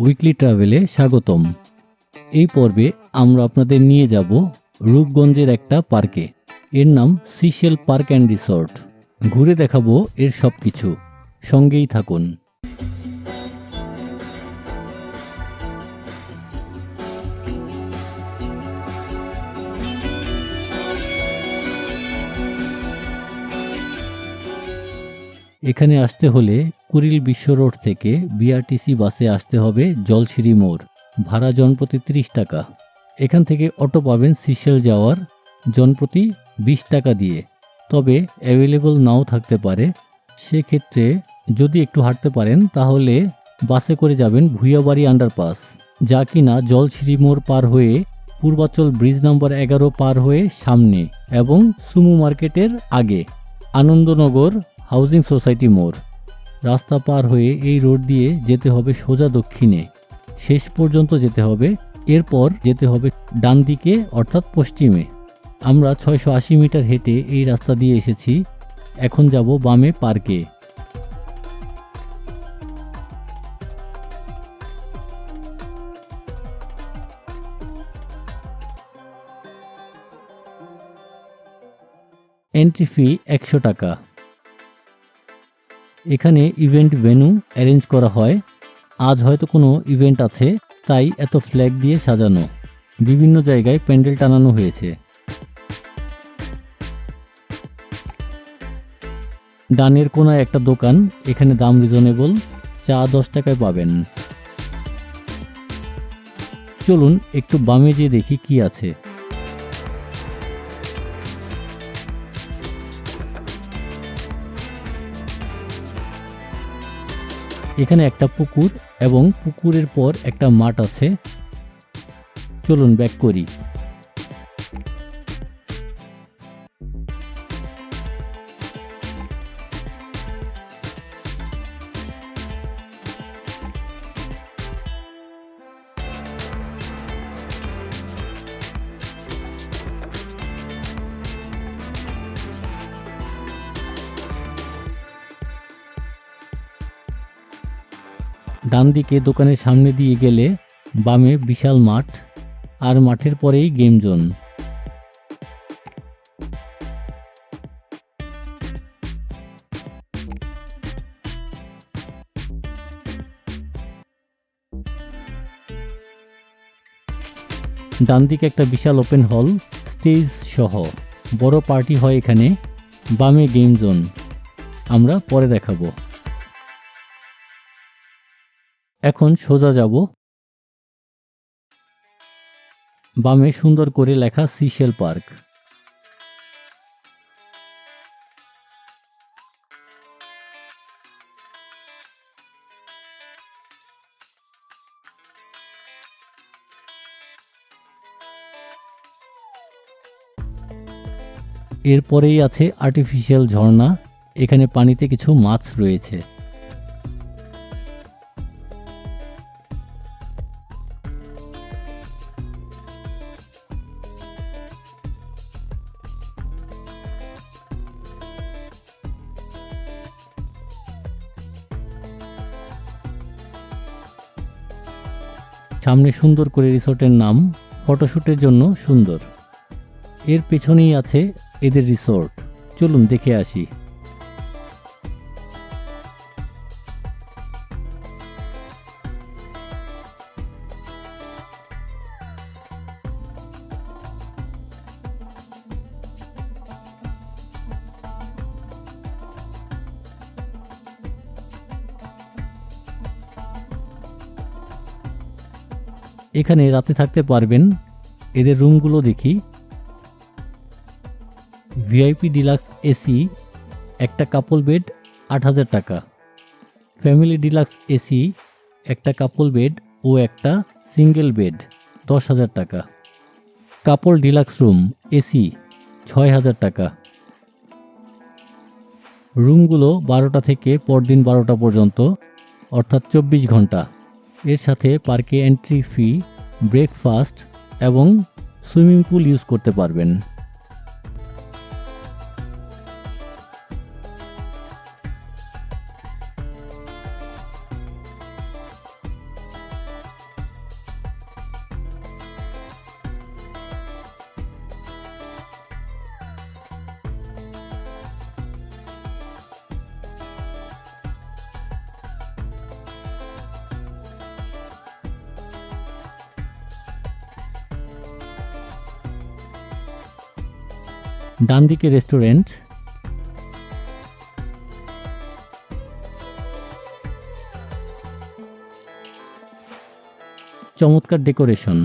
Weekly ট্রাভেলে স্বাগতম। এই পর্বে আমরা আপনাদের নিয়ে যাব রূপগঞ্জের একটা পার্কে। এর নাম সিশেল পার্ক অ্যান্ড রিসর্ট। ঘুরে দেখাবো এর সব কিছু, সঙ্গেই থাকুন। এখানে আসতে হলে কুড়িল বিশ্ব রোড থেকে বিআরটিসি বাসে আসতে হবে জলসিঁড়ি মোড়। ভাড়া জনপ্রতি 30 টাকা। এখান থেকে অটো পাবেন সিশেল যাওয়ার, জনপ্রতি 20 টাকা দিয়ে। তবে অ্যাভেলেবল নাও থাকতে পারে। সেক্ষেত্রে যদি একটু হাঁটতে পারেন তাহলে বাসে করে যাবেন ভুইয়াবাড়ি আন্ডারপাস, যা কিনা জলসিঁড়ি মোড় পার হয়ে পূর্বাচল ব্রিজ নম্বর 11 পার হয়ে সামনে এবং সুমু মার্কেটের আগে। আনন্দনগর হাউজিং সোসাইটি মোড়। রাস্তা পার হয়ে এই রোড দিয়ে যেতে হবে সোজা দক্ষিণে, শেষ পর্যন্ত যেতে হবে। এরপর যেতে হবে ডান দিকে অর্থাৎ পশ্চিমে। আমরা 680 মিটার হেঁটে এই রাস্তা দিয়ে এসেছি। এখন যাব বামে পার্কে। এন্ট্রি ফি 100 টাকা। এখানে ইভেন্ট ভেন্যু অ্যারেঞ্জ করা হয়। আজ হয়তো কোনো ইভেন্ট আছে, তাই এত ফ্ল্যাগ দিয়ে সাজানো। বিভিন্ন জায়গায় প্যান্ডেল টানানো হয়েছে। ডানের কোনায় একটা দোকান, এখানে দাম রিজনেবল, চা 10 টাকায় পাবেন। চলুন একটু বামে যেয়ে দেখি কি আছে। এখানে একটা পুকুর এবং পুকুরের পর একটা মাঠ আছে। চলুন ব্যাক করি। ডান দিকে দোকানের সামনে দিয়ে গেলে বামে বিশাল মাঠ, আর মাঠের পরেই গেম জোন। ডান দিকে একটা বিশাল ওপেন হল, স্টেজ সহ বড় পার্টি হয় এখানে। বামে গেম জোন, আমরা পরে দেখাবো। এখন সোজা যাব। বামে সুন্দর করে লেখা সিশেল পার্ক। এরপরেই আছে আর্টিফিশিয়াল ঝর্ণা। এখানে পানিতে কিছু মাছ রয়েছে। সামনে সুন্দর করে রিসোর্টের নাম, ফটোশুটের জন্য সুন্দর। এর পেছনেই আছে এদের রিসোর্ট। চলুন দেখে আসি। এখানে রাতে থাকতে পারবেন। এদের রুমগুলো দেখি। ভিআইপি ডিলাক্স এসি একটা কাপল বেড 8000 টাকা। ফ্যামিলি ডিলাক্স এসি একটা কাপল বেড ও একটা সিঙ্গেল বেড 10,000 টাকা। কাপল ডিলাক্স রুম এসি 6000 টাকা। রুমগুলো 12টা থেকে পরদিন 12টা পর্যন্ত, অর্থাৎ 24 ঘন্টা। এর সাথে পার্কে এন্ট্রি ফি, ব্রেকফাস্ট এবং সুইমিং পুল ইউজ করতে পারবেন। ডান দিকে রেস্টুরেন্ট, চমৎকার ডেকোরেশন।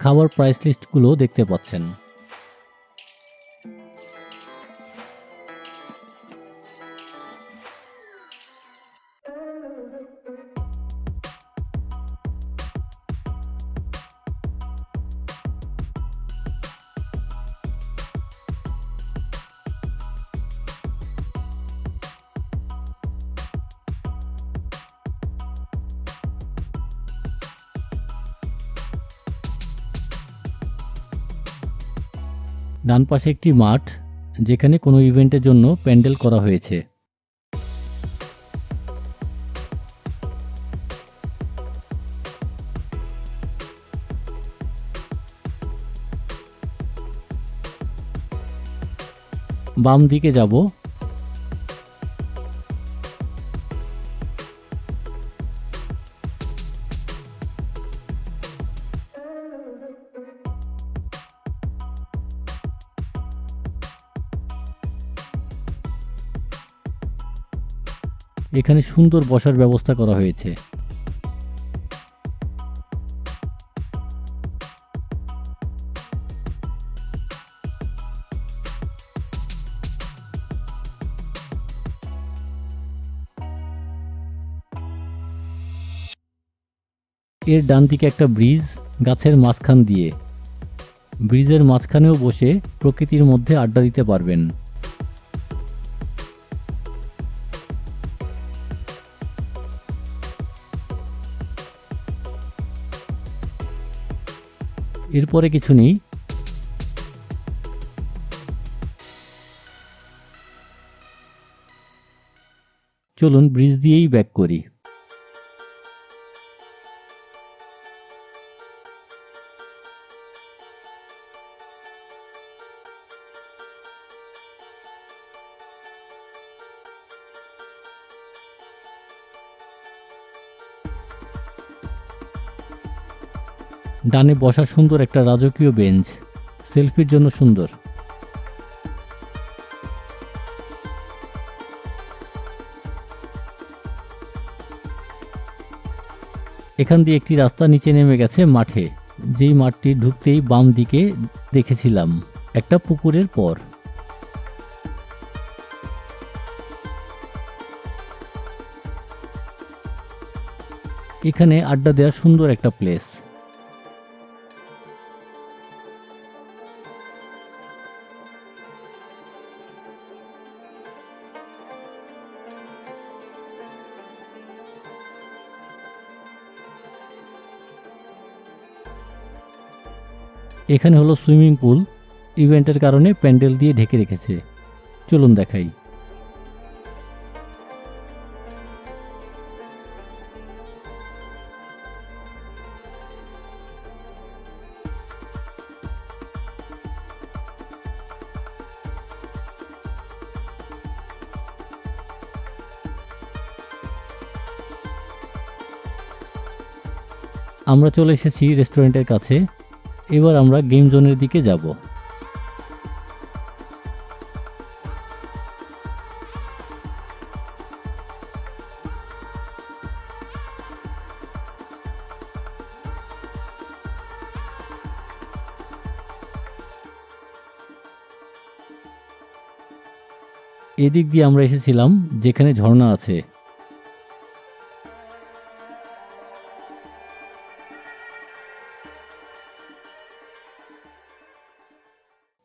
খাবার প্রাইস লিস্টগুলো দেখতে পাচ্ছেন। ডান পাশে একটি মাঠ, যেখানে কোনো ইভেন্টের জন্য প্যান্ডেল করা হয়েছে। বাম দিকে যাব, এখানে সুন্দর বসার ব্যবস্থা করা হয়েছে। এর ডান দিকে একটা ব্রিজ, গাছের মাঝখান দিয়ে। ব্রিজের মাঝখানেও বসে প্রকৃতির মধ্যে আড্ডা দিতে পারবেন। এরপরে কিছু নেই। চলুন ব্রিজ দিয়েই ব্যাক করি। ডানে বসা সুন্দর একটা রাজকীয় বেঞ্চ, সেলফির জন্য সুন্দর। এখান দিয়ে একটি রাস্তা নিচে নেমে গেছে মাঠে, যেই মাঠটি ঢুকতেই বাম দিকে দেখেছিলাম একটা পুকুরের পর। এখানে আড্ডা দেওয়ার সুন্দর একটা প্লেস। এখানে হলো সুইমিং পুল, ইভেন্টের কারণে প্যান্ডেল দিয়ে ঢেকে রেখেছে। চলুন দেখাই। আমরা চলে এসেছি রেস্টুরেন্টের কাছে। এবার আমরা গেম জোনের দিকে যাব। এদিক দিয়ে আমরা এসেছিলাম যেখানে ঝর্ণা আছে।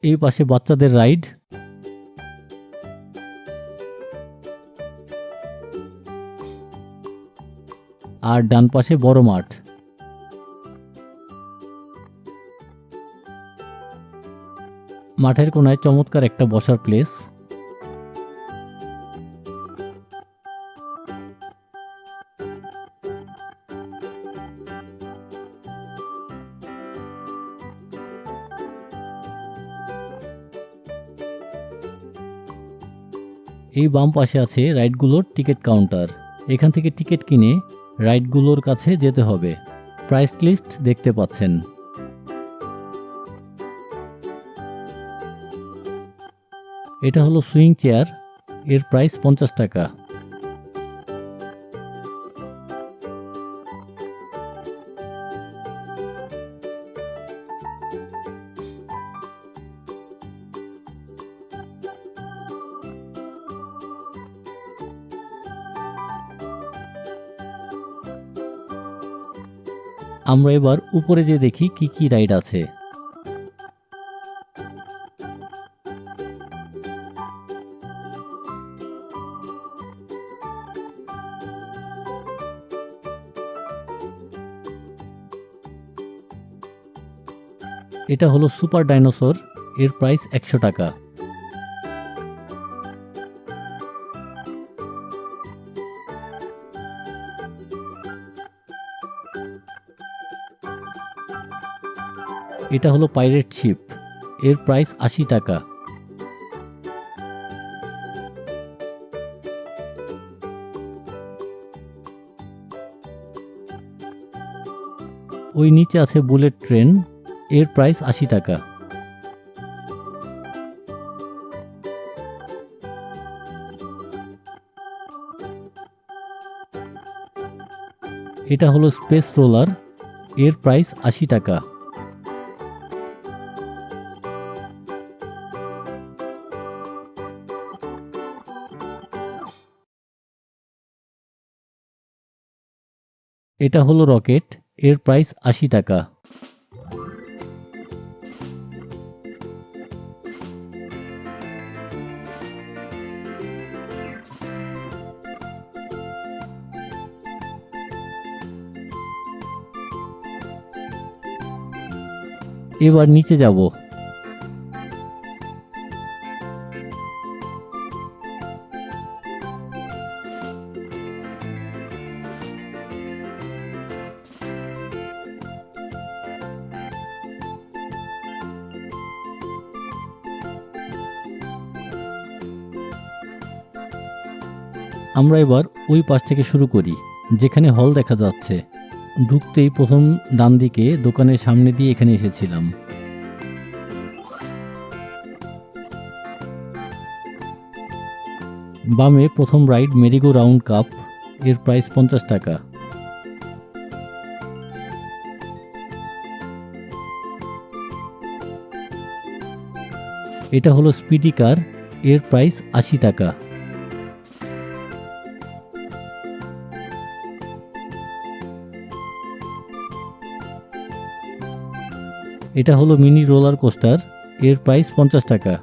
এই পাশে বাচ্চাদের রাইড, আর ডান পাশে বড় মাঠ। মাঠের কোনায় চমৎকার একটা বসার প্লেস। এই বাম পাশে আছে রাইডগুলোর টিকিট কাউন্টার। এখান থেকে টিকিট কিনে রাইডগুলোর কাছে যেতে হবে। প্রাইস লিস্ট দেখতে পাচ্ছেন। এটা হলো সুইং চেয়ার, এর প্রাইস 50 টাকা। আমরা এবার উপরে যে দেখি কি কি রাইড আছে। এটা হলো সুপার ডাইনোসর, এর প্রাইস 100 টাকা। এটা হলো পাইরেট শিপ, এর প্রাইস 80 টাকা। ওই নিচে আছে বুলেট ট্রেন, এর প্রাইস 80 টাকা। এটা হলো স্পেস রোলার, এর প্রাইস 80 টাকা। এটা হলো রকেট, এর প্রাইস 80 টাকা। এবার নিচে যাব। আমরা এবার ওই পাশ থেকে শুরু করি যেখানে হল দেখা যাচ্ছে। ঢুকতেই প্রথম ডান দিকে দোকানের সামনে দিয়ে এখানে এসেছিলাম। বামে প্রথম রাইড মেরিগো রাউন্ড কাপ, এর প্রাইস 50 টাকা। এটা হলো স্পিডি কার, এর প্রাইস 80 টাকা। এটা হলো মিনি রোলার কোস্টার, এর প্রাইস 50 টাকা।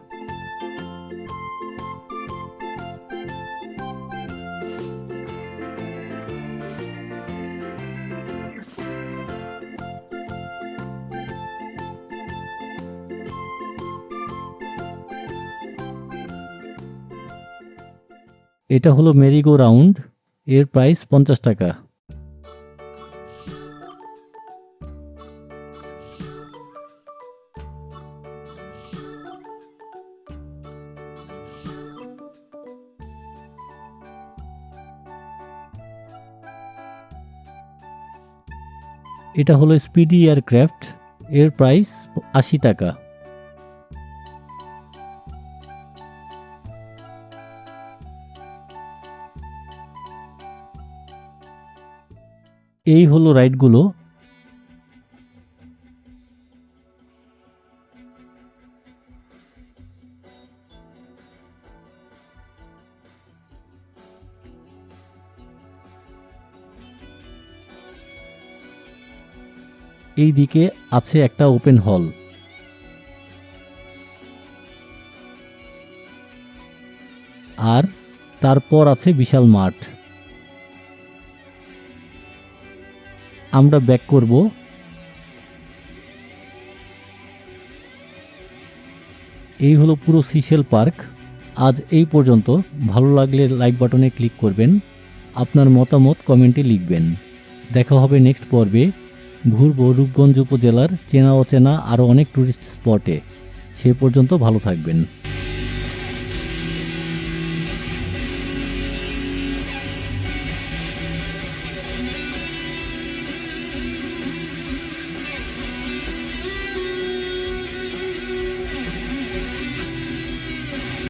এটা হলো মেরিগো রাউন্ড, এর প্রাইস 50 টাকা। এটা হলো স্পিডি এয়ারক্রাফট, এর প্রাইস 80 টাকা। এই হলো রাইডগুলো। এই দিকে আছে একটা ওপেন হল। আর তারপর আছে বিশাল মাঠ। আমরা ব্যাক করব। এই হলো পুরো সিশেল পার্ক। আজ এই পর্যন্ত। ভালো লাগলে লাইক বাটনে ক্লিক করবেন, আপনার মতামত কমেন্টে লিখবেন। দেখা হবে নেক্সট পর্বে। ঘুরব রূপগঞ্জ উপজেলার চেনা অচেনা আরও অনেক টুরিস্ট স্পটে। সে পর্যন্ত ভালো থাকবেন।